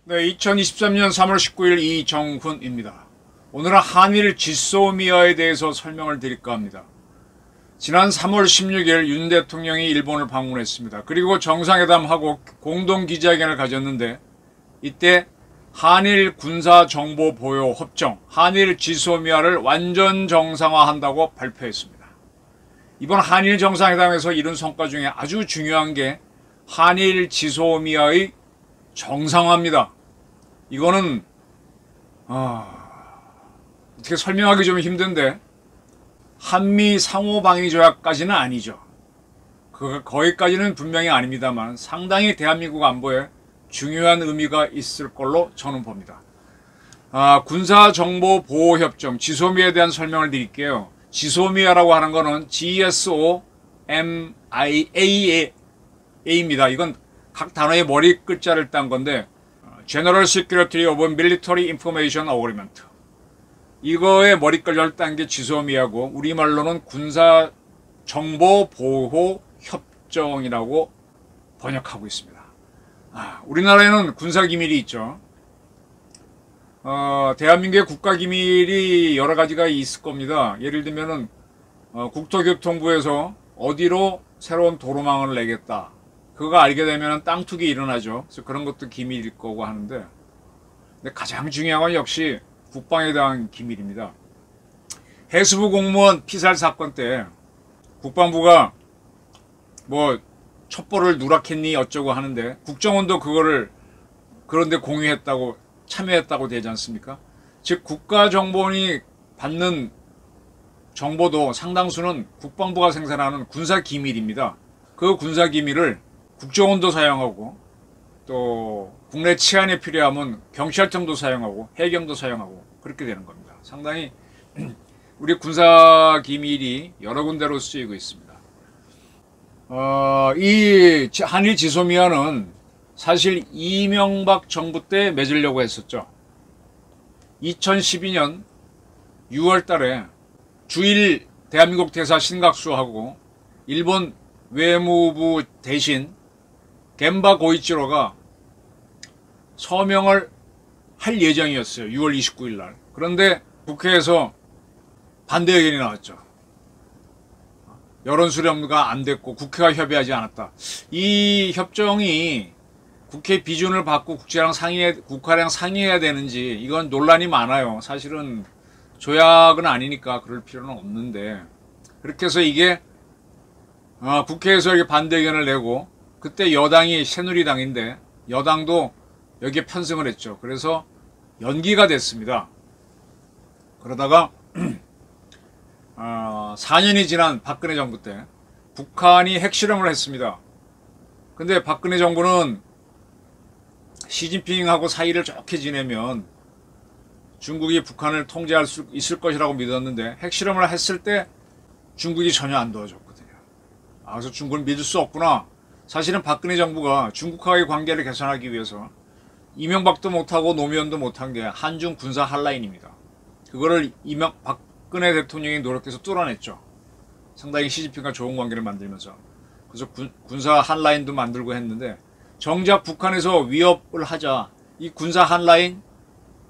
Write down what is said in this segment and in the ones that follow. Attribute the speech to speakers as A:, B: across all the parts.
A: 네, 2023년 3월 19일 이정훈입니다. 오늘은 한일 지소미아에 대해서 설명을 드릴까 합니다. 지난 3월 16일 윤 대통령이 일본을 방문했습니다. 그리고 정상회담하고 공동기자회견을 가졌는데 이때 한일 군사정보보호협정, 한일 지소미아를 완전 정상화한다고 발표했습니다. 이번 한일 정상회담에서 이룬 성과 중에 아주 중요한 게 한일 지소미아의 정상화입니다. 이거는 어떻게 설명하기 좀 힘든데 한미 상호방위조약까지는 아니죠. 거기까지는 분명히 아닙니다만 상당히 대한민국 안보에 중요한 의미가 있을 걸로 저는 봅니다. 군사정보보호협정 지소미아에 대한 설명을 드릴게요. 지소미아라고 하는 거는 GSOMIA입니다. 이건 각 단어의 머리 글자를 딴 건데 General Security of Military Information Agreement, 이거의 머리 글자를 딴 게 지소미아고 우리말로는 군사정보보호협정이라고 번역하고 있습니다. 우리나라에는 군사기밀이 있죠. 대한민국의 국가기밀이 여러 가지가 있을 겁니다. 예를 들면은 국토교통부에서 어디로 새로운 도로망을 내겠다, 그거 알게 되면 땅 투기 일어나죠. 그래서 그런 것도 기밀일 거고 하는데, 근데 가장 중요한 건 역시 국방에 대한 기밀입니다. 해수부 공무원 피살 사건 때 국방부가 뭐 첩보를 누락했니 어쩌고 하는데 국정원도 그거를 그런데 공유했다고, 참여했다고 되지 않습니까? 즉 국가정보원이 받는 정보도 상당수는 국방부가 생산하는 군사기밀입니다. 그 군사기밀을 국정원도 사용하고 또 국내 치안에 필요하면 경찰청도 사용하고 해경도 사용하고 그렇게 되는 겁니다. 상당히 우리 군사기밀이 여러 군데로 쓰이고 있습니다. 이 한일 지소미아는 사실 이명박 정부 때 맺으려고 했었죠. 2012년 6월 달에 주일 대한민국 대사 신각수하고 일본 외무부 대신 겐바 고이치로가 서명을 할 예정이었어요. 6월 29일 날. 그런데 국회에서 반대 의견이 나왔죠. 여론 수렴가 안 됐고 국회가 협의하지 않았다. 이 협정이 국회 비준을 받고 국가랑 상의해야 되는지 이건 논란이 많아요. 사실은 조약은 아니니까 그럴 필요는 없는데, 그렇게 해서 이게 국회에서 이렇게 반대 의견을 내고, 그때 여당이 새누리당인데 여당도 여기에 편승을 했죠. 그래서 연기가 됐습니다. 그러다가 4년이 지난 박근혜 정부 때 북한이 핵실험을 했습니다. 근데 박근혜 정부는 시진핑하고 사이를 좋게 지내면 중국이 북한을 통제할 수 있을 것이라고 믿었는데 핵실험을 했을 때 중국이 전혀 안 도와줬거든요. 그래서 중국을 믿을 수 없구나. 사실은 박근혜 정부가 중국과의 관계를 개선하기 위해서 이명박도 못하고 노무현도 못한 게 한중 군사 한라인입니다. 그거를 박근혜 대통령이 노력해서 뚫어냈죠. 상당히 시진핑과 좋은 관계를 만들면서. 그래서 군사 한라인도 만들고 했는데, 정작 북한에서 위협을 하자 이 군사 한라인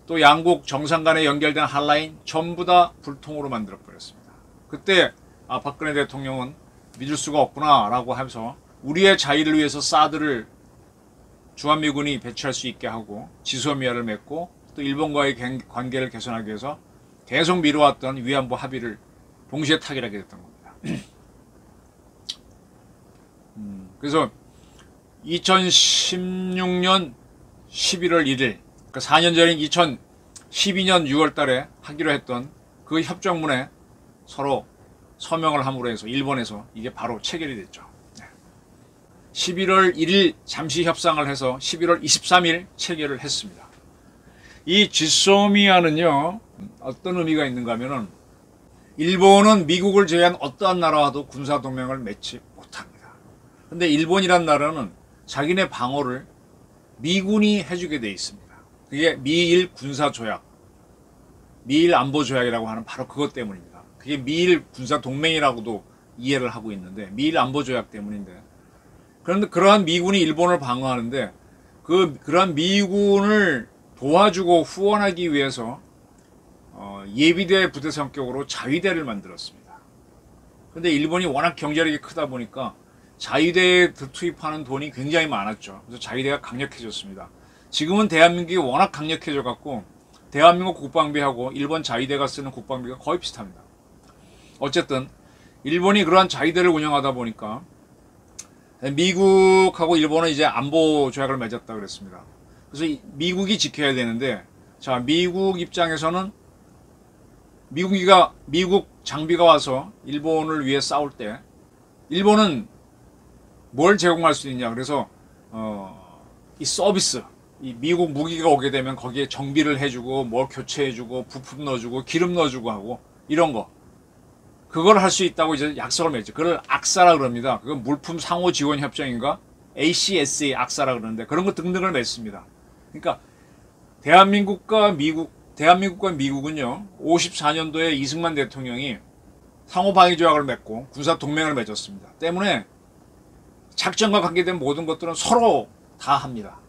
A: 또 양국 정상 간에 연결된 한라인 전부 다 불통으로 만들어 버렸습니다. 그때 박근혜 대통령은 믿을 수가 없구나 라고 하면서 우리의 자유를 위해서 사드를 주한미군이 배치할 수 있게 하고 지소미아를 맺고 또 일본과의 관계를 개선하기 위해서 계속 미뤄왔던 위안부 합의를 동시에 타결하게 됐던 겁니다. 그래서 2016년 11월 1일, 그러니까 4년 전인 2012년 6월 달에 하기로 했던 그 협정문에 서로 서명을 함으로 해서 일본에서 이게 바로 체결이 됐죠. 11월 1일 잠시 협상을 해서 11월 23일 체결을 했습니다. 이 지소미아는요, 어떤 의미가 있는가 하면은 일본은 미국을 제외한 어떠한 나라와도 군사동맹을 맺지 못합니다. 근데 일본이란 나라는 자기네 방어를 미군이 해주게 돼 있습니다. 그게 미일 군사조약. 미일 안보 조약이라고 하는 바로 그것 때문입니다. 그게 미일 군사 동맹이라고도 이해를 하고 있는데 미일 안보 조약 때문인데 그런데 그러한 미군이 일본을 방어하는데 그러한 미군을 도와주고 후원하기 위해서 예비대 부대 성격으로 자위대를 만들었습니다. 근데 일본이 워낙 경제력이 크다 보니까 자위대에 투입하는 돈이 굉장히 많았죠. 그래서 자위대가 강력해졌습니다. 지금은 대한민국이 워낙 강력해져 갖고 대한민국 국방비하고 일본 자위대가 쓰는 국방비가 거의 비슷합니다. 어쨌든 일본이 그러한 자위대를 운영하다 보니까 미국하고 일본은 이제 안보 조약을 맺었다 그랬습니다. 그래서 미국이 지켜야 되는데 자 미국 입장에서는 미국 장비가 와서 일본을 위해 싸울 때 일본은 뭘 제공할 수 있냐 그래서 이 서비스 이 미국 무기가 오게 되면 거기에 정비를 해주고 뭘 교체해주고 부품 넣어주고 기름 넣어주고 하고 이런 거 그걸 할 수 있다고 이제 약속을 맺죠. 그걸 악사라 그럽니다. 그건 물품 상호 지원 협정인가 ACSA 악사라 그러는데 그런 거 등등을 맺습니다. 그러니까 대한민국과 미국은요 54년도에 이승만 대통령이 상호 방위 조약을 맺고 군사 동맹을 맺었습니다. 때문에 작전과 관계된 모든 것들은 서로 다 합니다.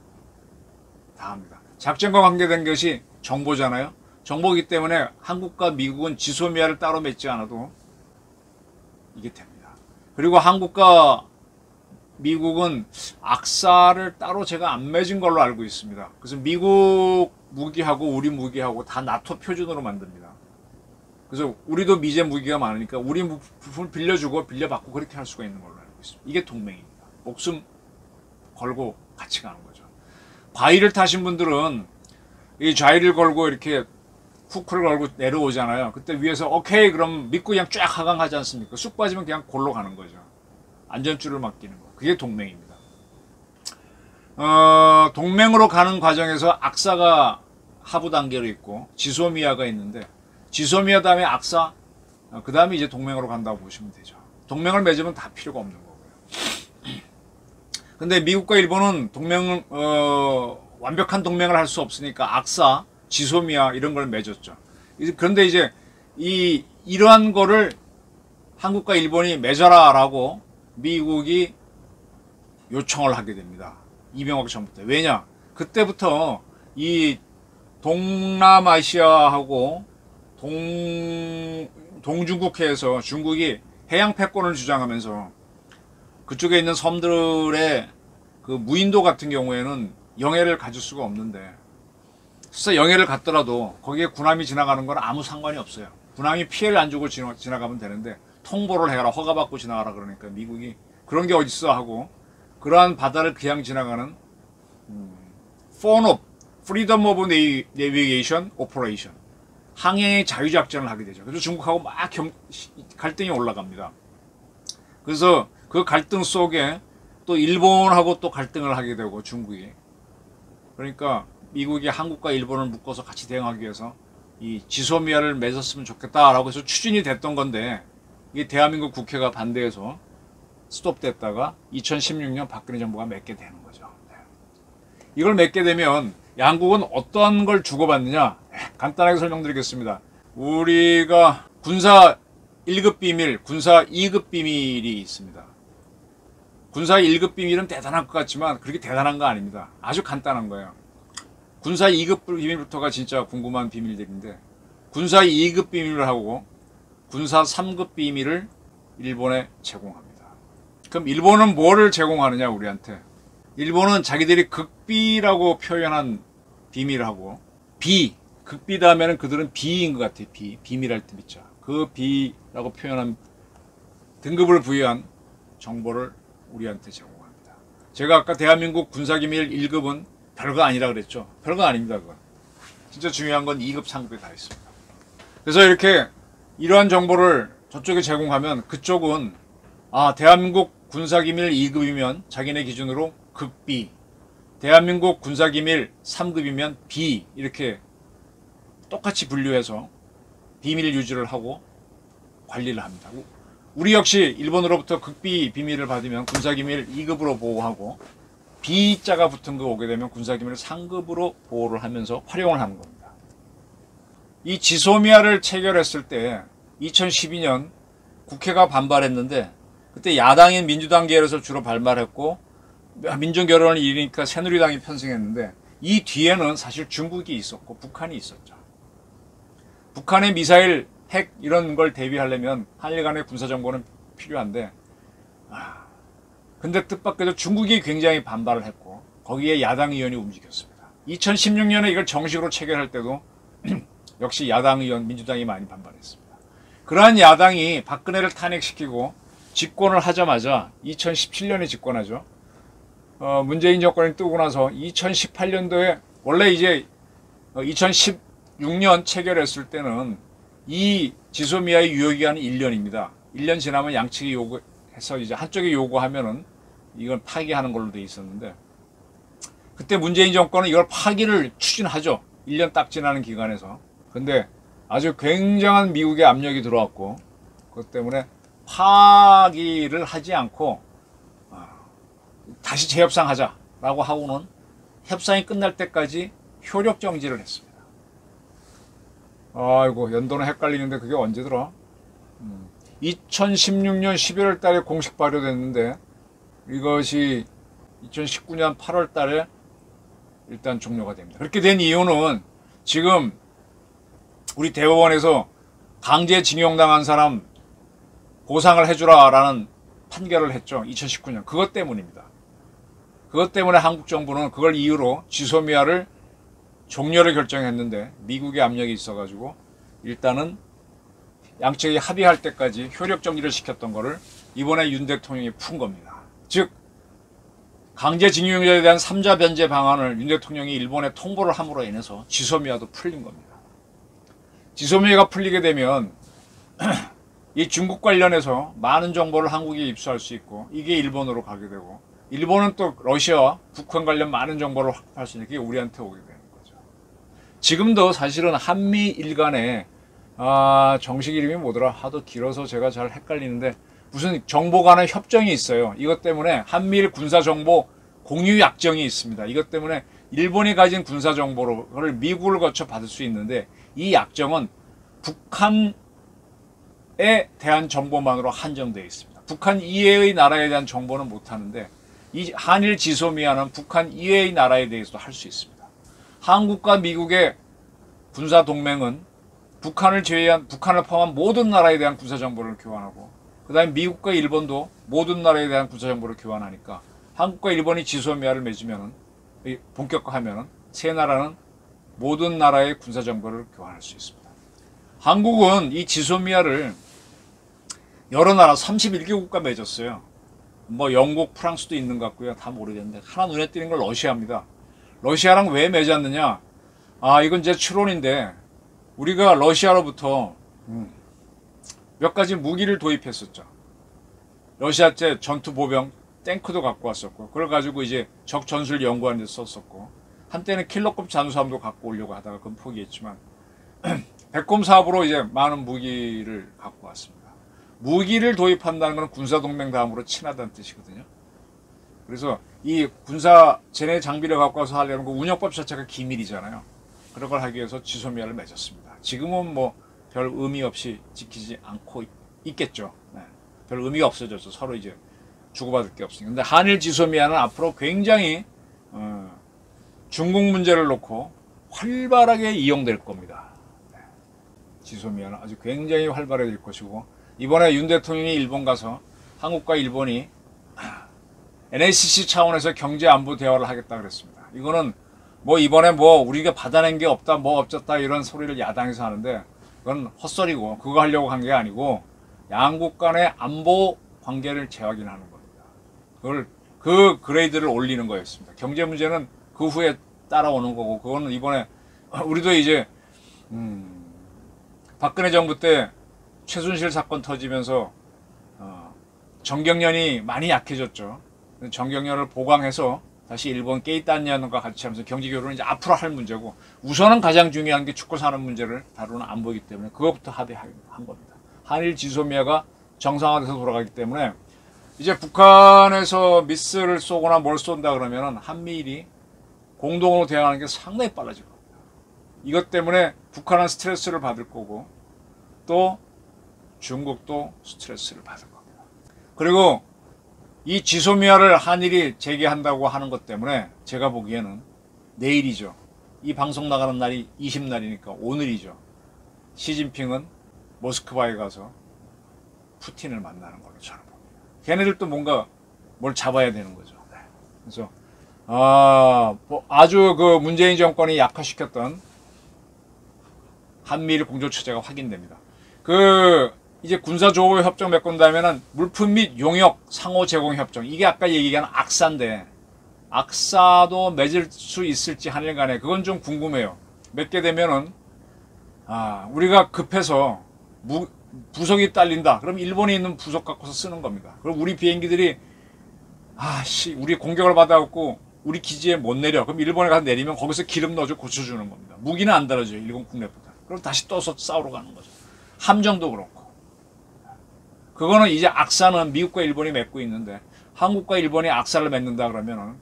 A: 다 합니다. 작전과 관계된 것이 정보잖아요. 정보이기 때문에 한국과 미국은 지소미아를 따로 맺지 않아도 이게 됩니다. 그리고 한국과 미국은 악사를 따로 제가 안 맺은 걸로 알고 있습니다. 그래서 미국 무기하고 우리 무기하고 다 나토 표준으로 만듭니다. 그래서 우리도 미제 무기가 많으니까 우리 부품을 빌려주고 빌려받고 그렇게 할 수가 있는 걸로 알고 있습니다. 이게 동맹입니다. 목숨 걸고 같이 가는 거죠. 바위를 타신 분들은 이 좌위를 걸고 이렇게 후크를 걸고 내려오잖아요. 그때 위에서 오케이 그럼 믿고 그냥 쫙 하강하지 않습니까? 쑥 빠지면 그냥 골로 가는 거죠. 안전줄을 맡기는 거. 그게 동맹입니다. 동맹으로 가는 과정에서 악사가 하부 단계로 있고 지소미아가 있는데 지소미아 다음에 악사 그 다음에 이제 동맹으로 간다고 보시면 되죠. 동맹을 맺으면 다 필요가 없는 거고요. 근데 미국과 일본은 완벽한 동맹을 할 수 없으니까 악사 지소미아 이런 걸 맺었죠. 그런데 이제 이러한 거를 한국과 일본이 맺어라라고 미국이 요청을 하게 됩니다. 이명박 정부 때. 왜냐? 그때부터 이 동남아시아하고 동중국해에서 중국이 해양 패권을 주장하면서 그쪽에 있는 섬들의 그 무인도 같은 경우에는 영해를 가질 수가 없는데 실제 영해를 갔더라도 거기에 군함이 지나가는 건 아무 상관이 없어요. 군함이 피해를 안 주고 지나가면 되는데 통보를 해라 허가받고 지나가라 그러니까 미국이 그런 게 어딨어 하고 그러한 바다를 그냥 지나가는 Freedom of Navigation Operation 항해의 자유작전을 하게 되죠. 그래서 중국하고 막 갈등이 올라갑니다. 그래서 그 갈등 속에 또 일본하고 또 갈등을 하게 되고 중국이 그러니까 미국이 한국과 일본을 묶어서 같이 대응하기 위해서 이 지소미아를 맺었으면 좋겠다라고 해서 추진이 됐던 건데 이게 대한민국 국회가 반대해서 스톱됐다가 2016년 박근혜 정부가 맺게 되는 거죠. 네. 이걸 맺게 되면 양국은 어떤 걸 주고받느냐 간단하게 설명드리겠습니다. 우리가 군사 1급 비밀, 군사 2급 비밀이 있습니다. 군사 1급 비밀은 대단할 것 같지만 그렇게 대단한 거 아닙니다. 아주 간단한 거예요. 군사 2급 비밀부터가 진짜 궁금한 비밀들인데 군사 2급 비밀을 하고 군사 3급 비밀을 일본에 제공합니다. 그럼 일본은 뭐를 제공하느냐 우리한테. 일본은 자기들이 극비라고 표현한 비밀하고 극비 다음에는 그들은 비인 것 같아요. 비밀할 때 있죠. 그 비라고 표현한 등급을 부여한 정보를 우리한테 제공합니다. 제가 아까 대한민국 군사기밀 1급은 별거 아니라 그랬죠. 별거 아닙니다. 그건 진짜 중요한 건 2급, 3급에 다 있습니다. 그래서 이렇게 이러한 정보를 저쪽에 제공하면 그쪽은 대한민국 군사기밀 2급이면 자기네 기준으로 극비, 대한민국 군사기밀 3급이면 비 이렇게 똑같이 분류해서 비밀 유지를 하고 관리를 합니다. 우리 역시 일본으로부터 극비 비밀을 받으면 군사기밀 2급으로 보호하고 B자가 붙은 거 오게 되면 군사기밀 3급으로 보호를 하면서 활용을 하는 겁니다. 이 지소미아를 체결했을 때 2012년 국회가 반발했는데 그때 야당인 민주당 계열에서 주로 반발했고 민중결혼을 이으니까 새누리당이 편승했는데 이 뒤에는 사실 중국이 있었고 북한이 있었죠. 북한의 미사일, 핵 이런 걸 대비하려면 한일 간의 군사정보는 필요한데 근데 뜻밖에도 중국이 굉장히 반발을 했고 거기에 야당 의원이 움직였습니다. 2016년에 이걸 정식으로 체결할 때도 역시 야당 의원, 민주당이 많이 반발했습니다. 그러한 야당이 박근혜를 탄핵시키고 집권을 하자마자 2017년에 집권하죠. 문재인 정권이 뜨고 나서 2018년도에 원래 이제 2016년 체결했을 때는 이 지소미아의 유효기간은 1년입니다. 1년 지나면 양측이 요구해서 이제 한쪽이 요구하면은 이건 파기하는 걸로 돼 있었는데 그때 문재인 정권은 이걸 파기를 추진하죠. 1년 딱 지나는 기간에서. 근데 아주 굉장한 미국의 압력이 들어왔고 그것 때문에 파기를 하지 않고 다시 재협상하자라고 하고는 협상이 끝날 때까지 효력 정지를 했습니다. 아이고 연도는 헷갈리는데 그게 언제더라? 2016년 11월 달에 공식 발효됐는데 이것이 2019년 8월 달에 일단 종료가 됩니다. 그렇게 된 이유는 지금 우리 대법원에서 강제징용당한 사람 보상을 해주라라는 판결을 했죠. 2019년. 그것 때문입니다. 그것 때문에 한국 정부는 그걸 이유로 지소미아를 종료를 결정했는데 미국의 압력이 있어가지고 일단은 양측이 합의할 때까지 효력 정지를 시켰던 거를 이번에 윤 대통령이 푼 겁니다. 즉 강제징용자에 대한 3자 변제 방안을 윤 대통령이 일본에 통보를 함으로 인해서 지소미아도 풀린 겁니다. 지소미아가 풀리게 되면 이 중국 관련해서 많은 정보를 한국에 입수할 수 있고 이게 일본으로 가게 되고 일본은 또 러시아와 북한 관련 많은 정보를 확보할 수 있는 게 우리한테 오게 되는 거죠. 지금도 사실은 한미일 간에 정식 이름이 뭐더라? 하도 길어서 제가 잘 헷갈리는데 무슨 정보 간의 협정이 있어요. 이것 때문에 한미일 군사정보 공유 약정이 있습니다. 이것 때문에 일본이 가진 군사정보를 미국을 거쳐 받을 수 있는데 이 약정은 북한에 대한 정보만으로 한정되어 있습니다. 북한 이외의 나라에 대한 정보는 못하는데 이 한일 지소미아는 북한 이외의 나라에 대해서도 할 수 있습니다. 한국과 미국의 군사동맹은 북한을 제외한 북한을 포함한 모든 나라에 대한 군사정보를 교환하고 그 다음에 미국과 일본도 모든 나라에 대한 군사정보를 교환하니까 한국과 일본이 지소미아를 맺으면 본격화하면 세 나라는 모든 나라의 군사정보를 교환할 수 있습니다. 한국은 이 지소미아를 여러 나라 31개국과 맺었어요. 뭐 영국, 프랑스도 있는 것 같고요. 다 모르겠는데 하나 눈에 띄는 건 러시아입니다. 러시아랑 왜 맺었느냐? 이건 제 추론인데 우리가 러시아로부터 몇 가지 무기를 도입했었죠. 러시아제 전투보병 탱크도 갖고 왔었고 그걸 가지고 이제 적 전술 연구하는 데 썼었고 한때는 킬러급 잠수함도 갖고 오려고 하다가 그건 포기했지만 백곰 사업으로 이제 많은 무기를 갖고 왔습니다. 무기를 도입한다는 건 군사동맹 다음으로 친하다는 뜻이거든요. 그래서 이 군사 쟤네 장비를 갖고 와서 하려는 거 운영법 자체가 기밀이잖아요. 그런 걸 하기 위해서 지소미아를 맺었습니다. 지금은 뭐 별 의미 없이 지키지 않고 있겠죠. 네. 별 의미가 없어졌죠. 서로 이제 주고받을 게 없으니까. 근데 한일 지소미아는 앞으로 굉장히 중국 문제를 놓고 활발하게 이용될 겁니다. 네. 지소미아는 아주 굉장히 활발해질 것이고 이번에 윤 대통령이 일본 가서 한국과 일본이 NSC 차원에서 경제안보 대화를 하겠다 그랬습니다. 이거는 뭐 이번에 뭐 우리가 받아낸 게 없다 뭐 어쩌다 이런 소리를 야당에서 하는데 그건 헛소리고 그거 하려고 한 게 아니고 양국 간의 안보 관계를 재확인하는 겁니다. 그걸 그 그레이드를 올리는 거였습니다. 경제 문제는 그 후에 따라오는 거고 그거는 이번에 우리도 이제 박근혜 정부 때 최순실 사건 터지면서 정경련이 많이 약해졌죠. 정경련을 보강해서 다시 일본 게이딴년과 같이 하면서 경제교류는 이제 앞으로 할 문제고 우선은 가장 중요한 게 죽고 사는 문제를 다루는 안보이기 때문에 그것부터 합의한 겁니다. 한일 지소미아가 정상화돼서 돌아가기 때문에 이제 북한에서 미스를 쏘거나 뭘 쏜다 그러면은 한미일이 공동으로 대응하는 게 상당히 빨라질 겁니다. 이것 때문에 북한은 스트레스를 받을 거고 또 중국도 스트레스를 받을 겁니다. 그리고 이 지소미아를 한일이 재개한다고 하는 것 때문에 제가 보기에는 내일이죠. 이 방송 나가는 날이 20날이니까 오늘이죠. 시진핑은 모스크바에 가서 푸틴을 만나는 걸로 저는 봅니다. 걔네들도 뭔가 뭘 잡아야 되는 거죠. 그래서 아주 그 문재인 정권이 약화시켰던 한미일 공조 체제가 확인됩니다. 이제 군사조호 협정 맺건다면은 물품 및 용역 상호 제공 협정, 이게 아까 얘기한 악사인데 악사도 맺을 수 있을지 한일 간에 그건 좀 궁금해요. 맺게 되면은 우리가 급해서 부속이 딸린다. 그럼 일본에 있는 부속 갖고서 쓰는 겁니다. 그럼 우리 비행기들이 우리 공격을 받아갖고 우리 기지에 못 내려. 그럼 일본에 가서 내리면 거기서 기름 넣어줘 고쳐주는 겁니다. 무기는 안 달아줘요. 일본 국내보다. 그럼 다시 떠서 싸우러 가는 거죠. 함정도 그렇고. 그거는 이제 악사는 미국과 일본이 맺고 있는데 한국과 일본이 악사를 맺는다 그러면은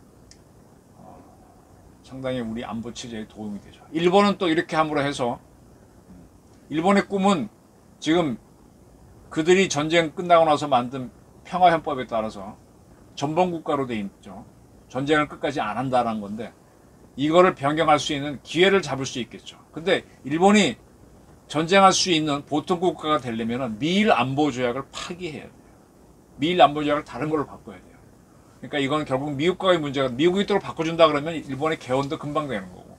A: 상당히 우리 안보 체제에 도움이 되죠. 일본은 또 이렇게 함으로 해서 일본의 꿈은 지금 그들이 전쟁 끝나고 나서 만든 평화헌법에 따라서 전범국가로 돼 있죠. 전쟁을 끝까지 안 한다는 건데 이거를 변경할 수 있는 기회를 잡을 수 있겠죠. 근데 일본이 전쟁할 수 있는 보통 국가가 되려면 미일 안보조약을 파기해야 돼요. 미일 안보조약을 다른 걸로 바꿔야 돼요. 그러니까 이건 결국 미국과의 문제가, 미국이 또 바꿔준다 그러면 일본의 개헌도 금방 되는 거고.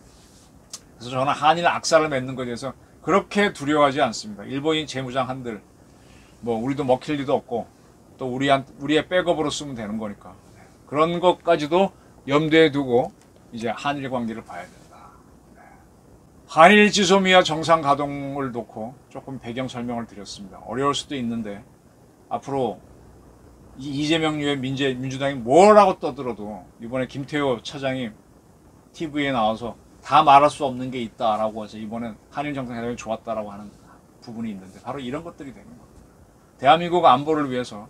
A: 그래서 저는 한일 악사를 맺는 것에 대해서 그렇게 두려워하지 않습니다. 일본인 재무장 한들 우리도 먹힐 리도 없고 또 우리의 백업으로 쓰면 되는 거니까 그런 것까지도 염두에 두고 이제 한일 관계를 봐야 된다. 한일 지소미아 정상 가동을 놓고 조금 배경 설명을 드렸습니다. 어려울 수도 있는데 앞으로 이재명 유의 민주당이 뭐라고 떠들어도 이번에 김태호 차장이 TV에 나와서 다 말할 수 없는 게 있다라고 해서 이번엔 한일 정상회담이 좋았다라고 하는 부분이 있는데 바로 이런 것들이 되는 겁니다. 대한민국 안보를 위해서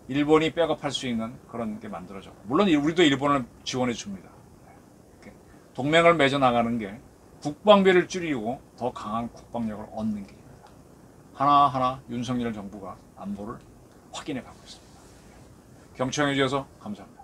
A: 일본이 백업할 수 있는 그런 게 만들어졌고 물론 우리도 일본을 지원해 줍니다. 동맹을 맺어 나가는 게 국방비를 줄이고 더 강한 국방력을 얻는 길입니다. 하나하나 윤석열 정부가 안보를 확인해 가고 있습니다. 경청해 주셔서 감사합니다.